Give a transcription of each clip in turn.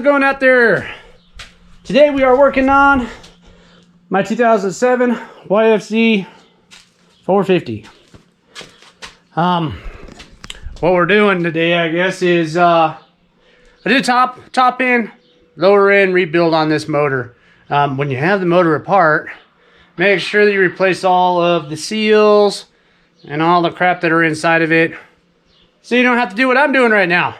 it going out there? Today we are working on my 2007 Yfz 450. What we're doing today, I guess, is I did top end, lower end rebuild on this motor. When you have the motor apart, make sure that you replace all of the seals and all the crap that are inside of it, so you don't have to do what I'm doing right now.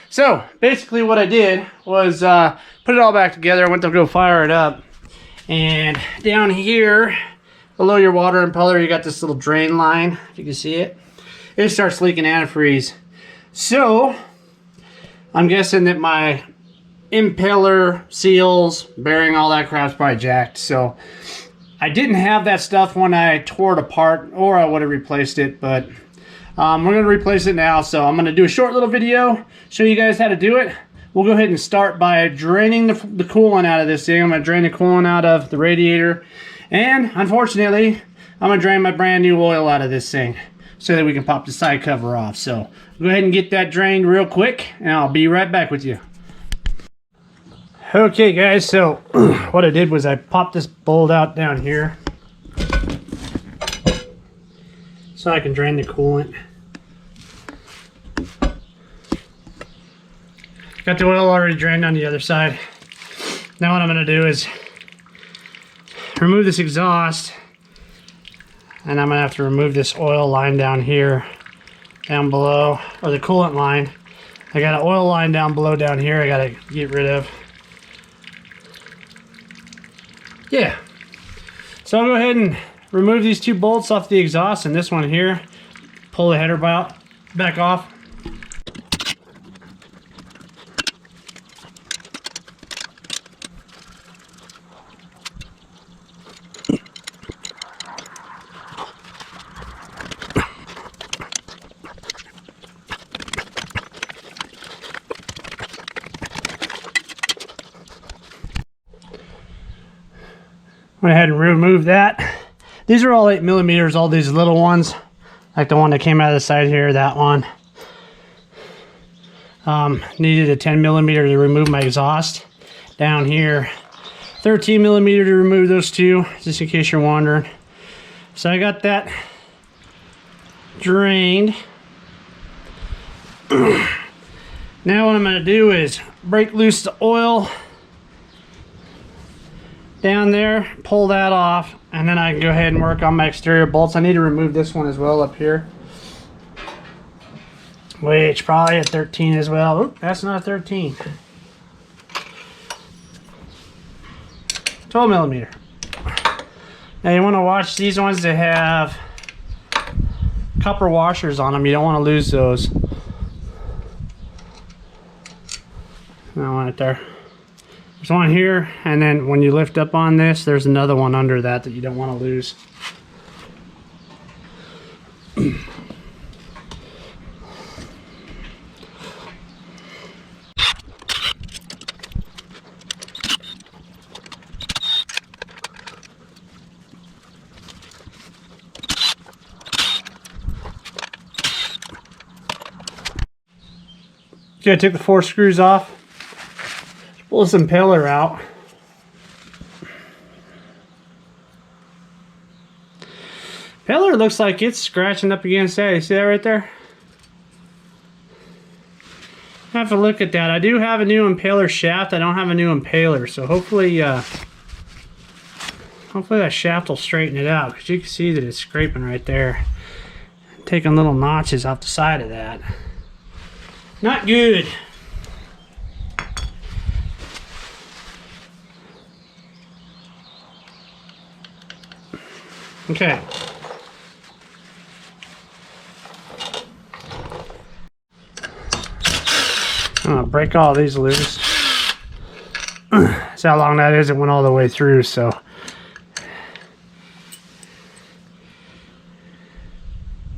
So basically what I did was put it all back together. I went to go fire it up, and down here below your water impeller you got this little drain line, if you can see it. It starts leaking antifreeze. So I'm guessing that my impeller, seals, bearing, all that crap's probably jacked. So I didn't have that stuff when I tore it apart, or I would have replaced it, but we're going to replace it now. So I'm going to do a short little video, show you guys how to do it. We'll go ahead and start by draining the coolant out of this thing. I'm going to drain the coolant out of the radiator, and unfortunately I'm going to drain my brand new oil out of this thing so that we can pop the side cover off. So go ahead and get that drained real quick, and I'll be right back with you. Okay guys, so what I did was I popped this bolt out down here so I can drain the coolant. Got the oil already drained on the other side. Now what I'm going to do is remove this exhaust, and I'm going to have to remove this oil line down here, down below, or the coolant line. I got an oil line down below down here I got to get rid of. Yeah, so I'll go ahead and remove these two bolts off the exhaust, and this one here, pull the header back off. Went ahead and removed that. These are all 8mm, all these little ones, like the one that came out of the side here, that one. Needed a 10mm to remove my exhaust. Down here, 13mm to remove those two, just in case you're wondering. So I got that drained. Now what I'm going to do is break loose the oil down there, pull that off, and then I can go ahead and work on my exterior bolts. I need to remove this one as well up here, which probably a 13 as well. Oop, that's not a 13. 12mm. Now you want to watch these ones that have copper washers on them. You don't want to lose those. That one right there. There's one here, and then when you lift up on this, there's another one under that you don't want to lose. Okay, I took the 4 screws off. Pull this impeller out. Impeller looks like it's scratching up against that. You see that right there? I have to look at that. I do have a new impeller shaft. I don't have a new impeller, so hopefully that shaft will straighten it out, because you can see that it's scraping right there, taking little notches off the side of that. Not good. Okay. I'm gonna break all these loose. See how long that is? It went all the way through, so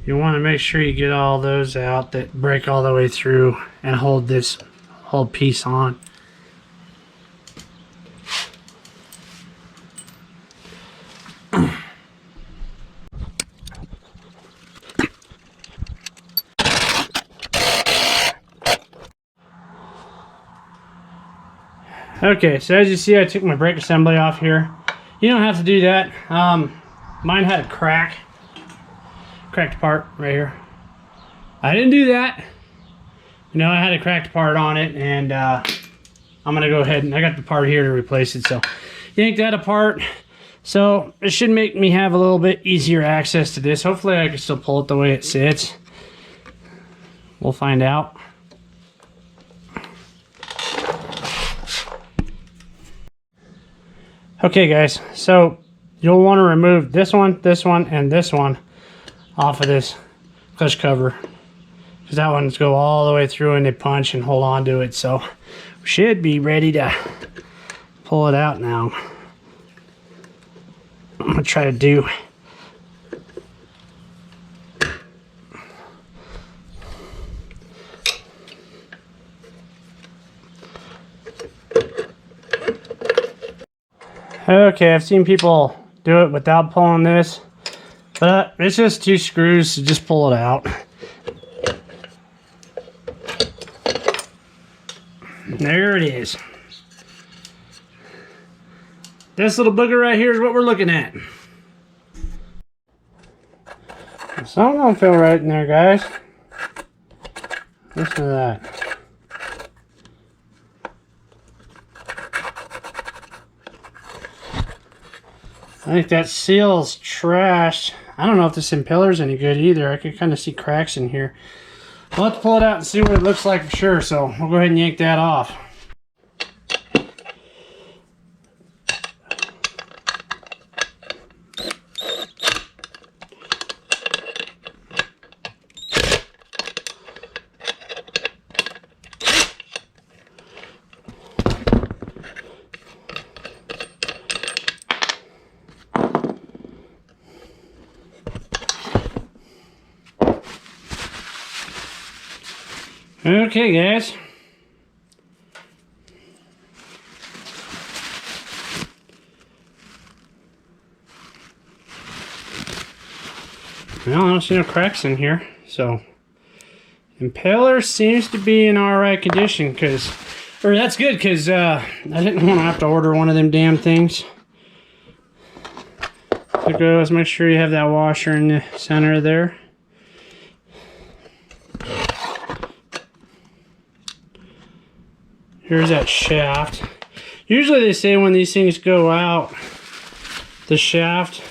you want to make sure you get all those out that break all the way through and hold this whole piece on. Okay, so as you see, I took my brake assembly off here. You don't have to do that. Mine had a cracked part right here. I didn't do that. You know, I had a cracked part on it, and I'm gonna go ahead and I got the part here to replace it. So yank that apart. So it should make me have a little bit easier access to this. Hopefully I can still pull it the way it sits. We'll find out. Okay guys, so you'll want to remove this one, and this one off of this clutch cover, because that one's go all the way through and they punch and hold on to it. So we should be ready to pull it out now. I'm gonna try to do okay, I've seen people do it without pulling this, but it's just 2 screws, so just pull it out. There it is. This little booger right here is what we're looking at. Something don't feel right in there, guys. Listen to that. I think that seal's trashed. I don't know if this impeller's any good either. I can kind of see cracks in here. We'll have to pull it out and see what it looks like for sure. So we'll go ahead and yank that off. Okay guys, well, I don't see no cracks in here, so impeller seems to be in alright condition, that's good, because I didn't want to have to order one of them damn things. So go, let's make sure you have that washer in the center there. Here's that shaft. Usually they say when these things go out, the shaft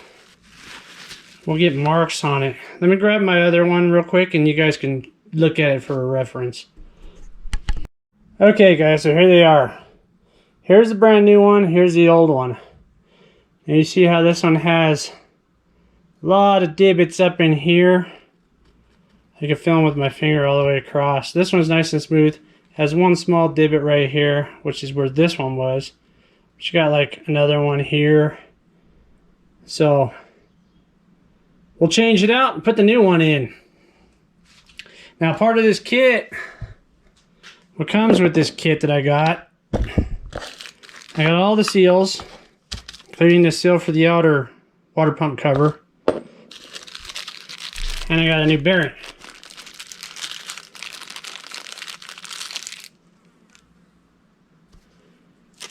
will get marks on it. Let me grab my other one real quick and you guys can look at it for a reference. Okay guys, so here they are. Here's the brand new one, here's the old one. And you see how this one has a lot of divots up in here. I can feel them with my finger all the way across. This one's nice and smooth. Has one small divot right here, which is where this one was. But you got like another one here. So we'll change it out and put the new one in. Now part of this kit, what comes with this kit that I got all the seals, including the seal for the outer water pump cover. And I got a new bearing.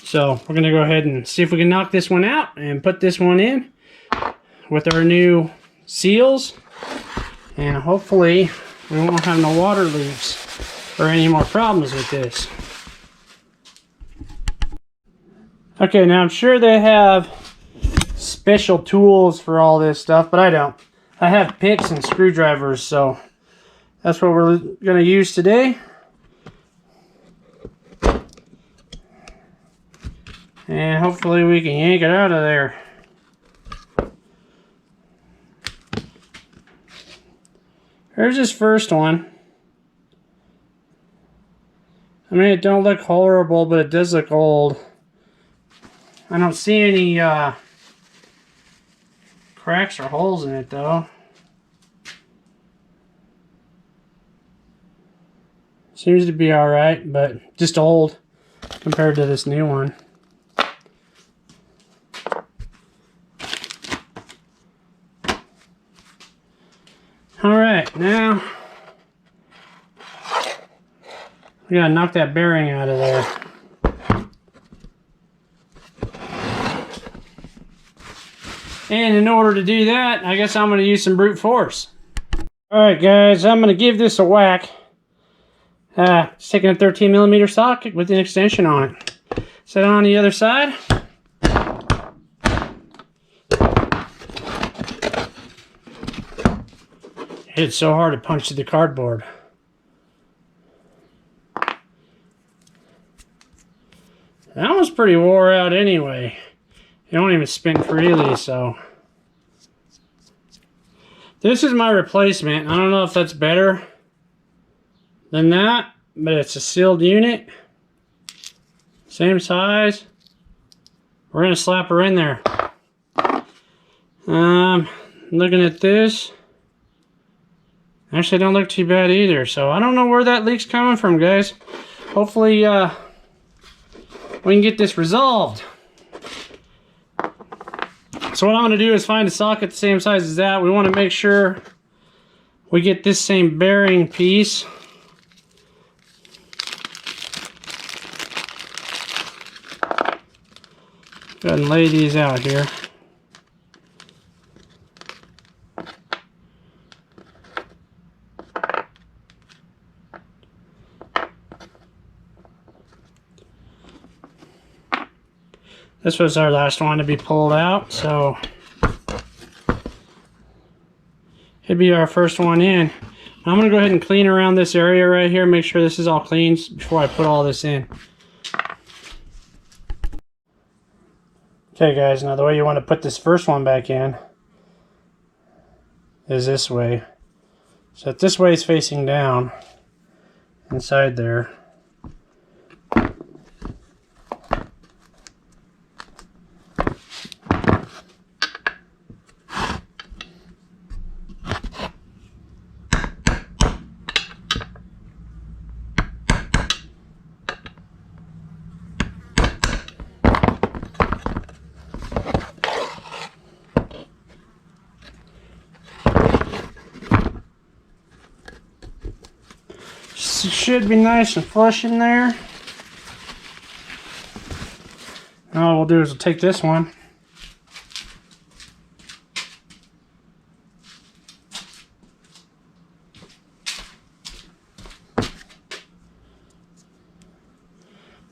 So we're gonna go ahead and see if we can knock this one out and put this one in with our new seals, and hopefully we won't have no water leaks or any more problems with this. Okay, now I'm sure they have special tools for all this stuff, but I don't. I have picks and screwdrivers, so that's what we're gonna use today. And hopefully we can yank it out of there. Here's this first one. I mean, it don't look horrible, but it does look old. I don't see any cracks or holes in it though. Seems to be alright, but just old compared to this new one. Alright, now we gotta knock that bearing out of there. And in order to do that, I guess I'm going to use some brute force. Alright guys, I'm going to give this a whack. Just taking a 13mm socket with an extension on it. Set it on the other side. Hit so hard it punched through the cardboard. That one's pretty wore out anyway. It don't even spin freely, so. This is my replacement. I don't know if that's better than that, but it's a sealed unit. Same size. We're gonna slap her in there. Looking at this. Actually, don't look too bad either. So I don't know where that leak's coming from, guys. Hopefully, we can get this resolved. So what I'm going to do is find a socket the same size as that. We want to make sure we get this same bearing piece. Go ahead and lay these out here. This was our last one to be pulled out, so it'd be our first one in. I'm gonna go ahead and clean around this area right here, make sure this is all clean before I put all this in. Okay guys, now the way you want to put this first one back in is this way. So if this way is facing down inside there. It should be nice and flush in there. Now all we'll do is we'll take this one.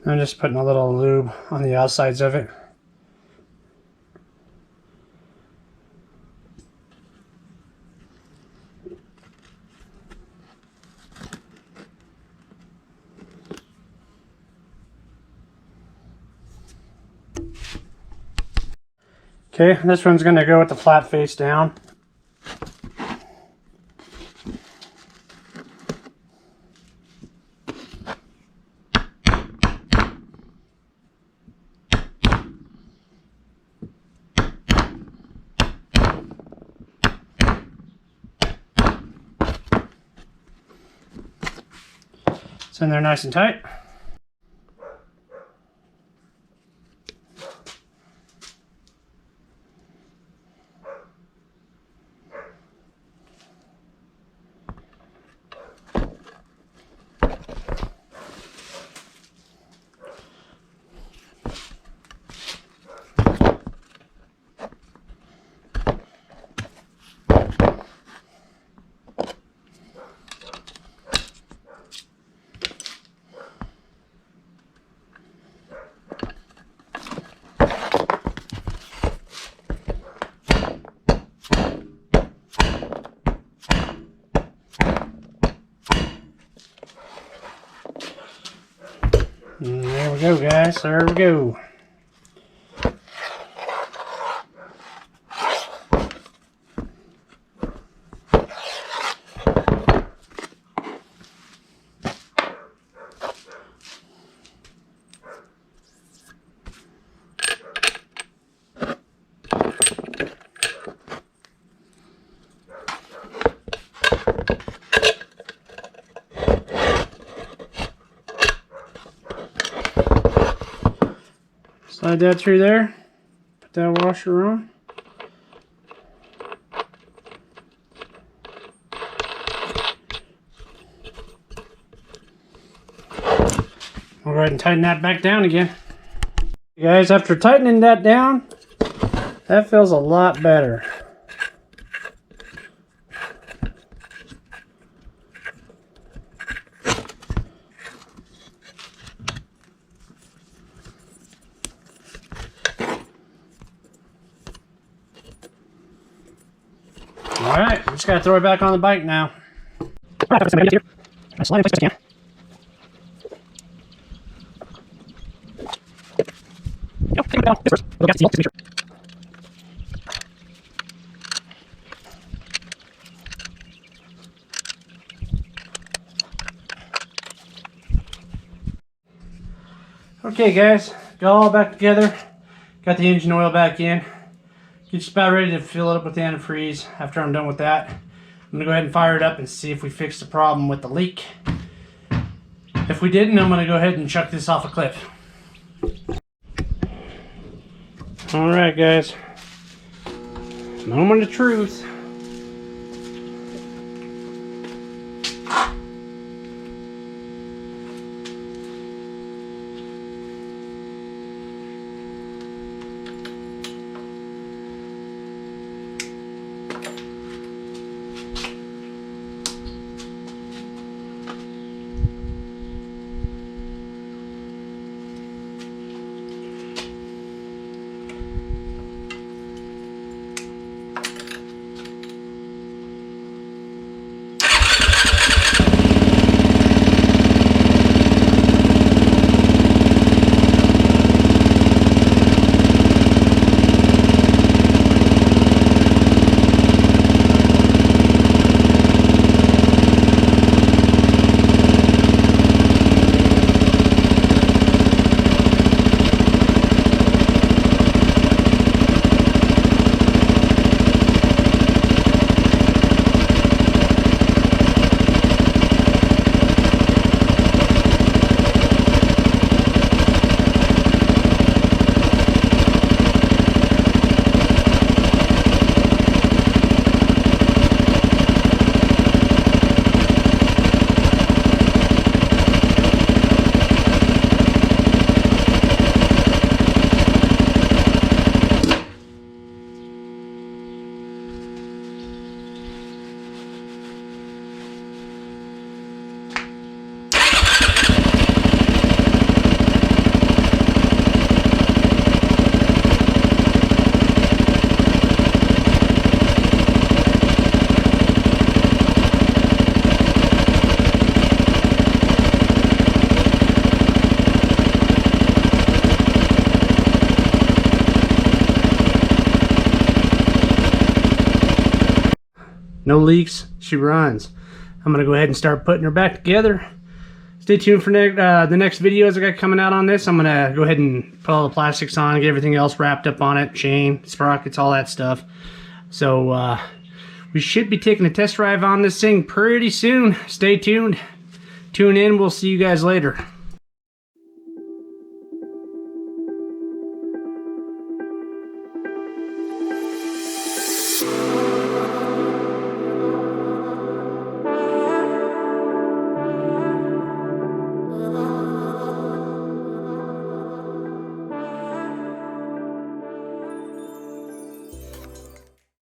I'm just putting a little lube on the outsides of it. Okay, this one's going to go with the flat face down. It's in there nice and tight. And there we go, guys. There we go. Slide that through there, put that washer on. I'll go ahead and tighten that back down again. Guys, after tightening that down, That feels a lot better. Alright, just gotta throw it back on the bike now. Okay guys, got all back together, got the engine oil back in. Just about ready to fill it up with antifreeze. After I'm done with that, I'm gonna go ahead and fire it up and see if we fixed the problem with the leak. If we didn't, I'm gonna go ahead and chuck this off a cliff. Alright guys, moment of truth. No leaks, she runs. I'm gonna go ahead and start putting her back together. Stay tuned for the next videos I got coming out on this. I'm gonna go ahead and put all the plastics on, get everything else wrapped up on it, chain, sprockets, all that stuff. So we should be taking a test drive on this thing pretty soon. Stay tuned. Tune in, we'll see you guys later.